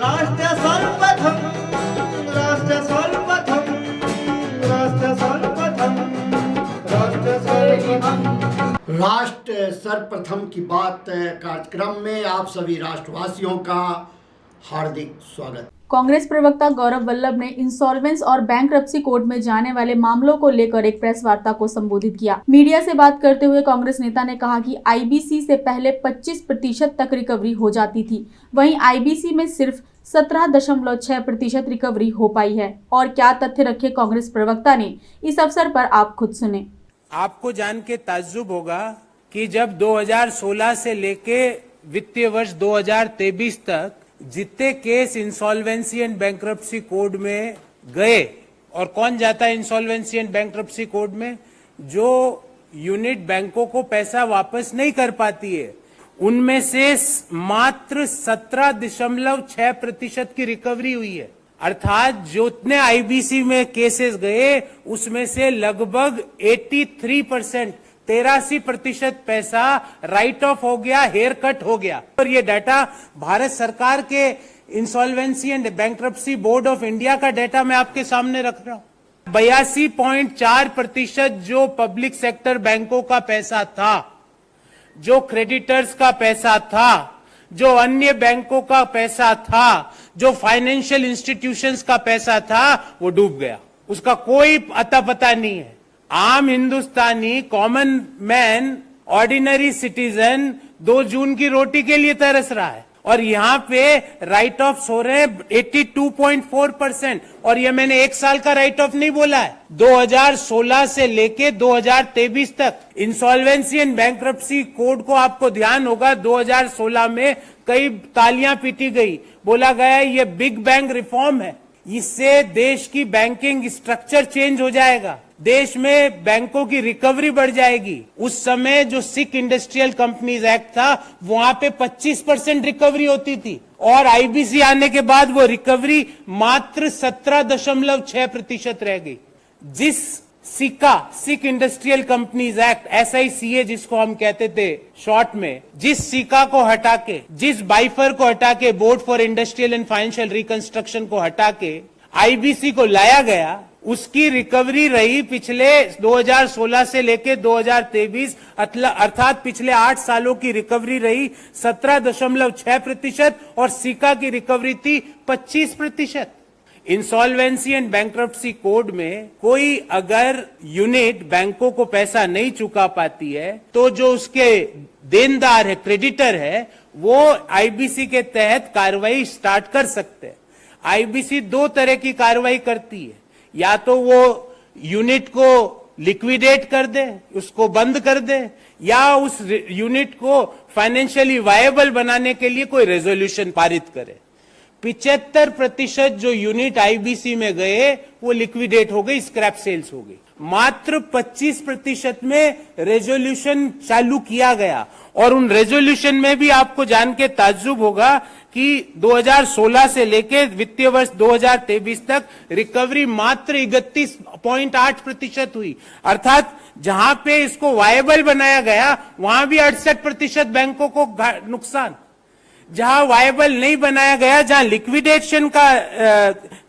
राष्ट्र सर्वप्रथम राष्ट्र सर्वप्रथम राष्ट्र सर्वप्रथम राष्ट्र सर्वप्रथम राष्ट्र सर्वप्रथम की बात कार्यक्रम में आप सभी राष्ट्रवासियों का हार्दिक स्वागत। कांग्रेस प्रवक्ता गौरव वल्लभ ने इंसॉल्वेंस और बैंक्रप्सी कोर्ट में जाने वाले मामलों को लेकर एक प्रेस वार्ता को संबोधित किया। मीडिया से बात करते हुए कांग्रेस नेता ने कहा कि आईबीसी से पहले 25% तक रिकवरी हो जाती थी, वहीं आईबीसी में सिर्फ 17.6% रिकवरी हो पाई है। और क्या तथ्य रखे कांग्रेस प्रवक्ता ने, इस अवसर पर आप खुद सुने। आपको जान के ताज्जुब होगा कि जब 2016 से लेके वित्तीय वर्ष 2023 तक जितने case insolvency and bankruptcy code में गए, और कौन जाता है इंसॉल्वेंसी एंड बैंक्रप्सी कोड में, जो यूनिट बैंकों को पैसा वापस नहीं कर पाती है, उनमें से मात्र 17.6% की रिकवरी हुई है। अर्थात जितने आईबीसी में केसेस गए उसमें से लगभग 83% पैसा राइट ऑफ हो गया, हेयर कट हो गया। और ये डाटा भारत सरकार के insolvency and bankruptcy board of India का डाटा मैं आपके सामने रख रहा हूं। 82.4% जो पब्लिक सेक्टर बैंकों का पैसा था, जो क्रेडिटर्स का पैसा था, जो अन्य बैंकों का पैसा था, जो फाइनेंशियल इंस्टीट्यूशंस का पैसा था, वो डूब गया। उसका कोई अता पता नहीं है। आम हिंदुस्तानी, कॉमन मैन, ऑर्डिनरी सिटीजन 2 जून की रोटी के लिए तरस रहा है, और यहाँ पे राइट ऑफ हो रहे हैं 82.4%। और ये मैंने 1 साल का राइट ऑफ नहीं बोला है, 2016 से लेके 2023 तक। इंसॉल्वेंसी एंड बैंक्रप्सी कोड को आपको ध्यान होगा 2016 में कई तालियां पीटी गई, बोला गया ये बिग बैंग रिफॉर्म है, इससे देश की बैंकिंग स्ट्रक्चर चेंज हो जाएगा, देश में बैंकों की रिकवरी बढ़ जाएगी। उस समय जो सिक इंडस्ट्रियल कंपनीज एक्ट था, वहां पे 25% रिकवरी होती थी, और आईबीसी आने के बाद वो रिकवरी मात्र 17.6% रह गई। जिस सिक इंडस्ट्रियल कंपनीज एक्ट, SICA जिसको हम कहते थे शॉर्ट में, जिस सिका को हटा के, जिस बाइफर को हटा के, board for industrial and financial reconstruction को हटा के आईबीसी को लाया गया, उसकी रिकवरी रही पिछले 2016 से लेके 2023, अर्थात पिछले 8 सालों की रिकवरी रही 17.6%, और सिका की रिकवरी थी 25%। इंसॉल्वेंसी एंड बैंक्रप्सी कोड में कोई अगर यूनिट बैंकों को पैसा नहीं चुका पाती है, तो जो उसके देनदार है, क्रेडिटर है, वो आईबीसी के तहत कार्रवाई स्टार्ट कर सकते हैं। आईबीसी 2 तरह की कार्रवाई करती है, या तो वो यूनिट को लिक्विडेट कर दे, उसको बंद कर दे, या उस यूनिट को फाइनेंशियली वायबल बनाने के लिए कोई रेजोल्यूशन पारित करे। 75% जो यूनिट आईबीसी में गए वो लिक्विडेट हो गई, स्क्रैप सेल्स हो गई। मात्र 25% में रेजोल्यूशन चालू किया गया, और उन रेजोल्यूशन में भी आपको जान के ताज्जुब होगा कि 2016 से लेके वित्तीय वर्ष 2023 तक रिकवरी मात्र 31.8% हुई। अर्थात जहां पे इसको वायबल बनाया गया वहां भी 68% बैंकों को नुकसान। जहां वायबल नहीं बनाया गया, जहां लिक्विडेशन का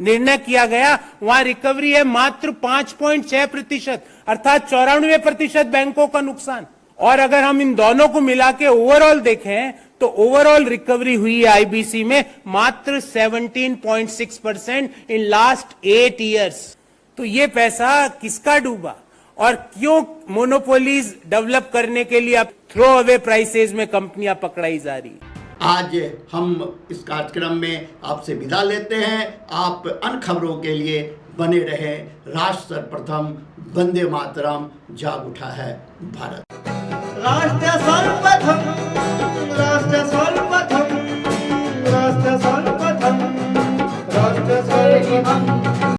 निर्णय किया गया, वहां रिकवरी है मात्र 5.6%, अर्थात 94% बैंकों का नुकसान। और अगर हम इन दोनों को मिला के ओवरऑल देखें तो ओवरऑल रिकवरी हुई है आईबीसी में मात्र 17.6% इन लास्ट 8 ईयर्स। तो ये पैसा किसका डूबा, और क्यों मोनोपोलीज डेवलप करने के लिए अब थ्रो अवे प्राइसेस में कंपनियां पकड़ाई जा रही है। आज हम इस कार्यक्रम में आपसे विदा लेते हैं। आप अन्य खबरों के लिए बने रहे। राष्ट्र सर्वप्रथम, वंदे मातरम, जाग उठा है भारत। राष्ट्र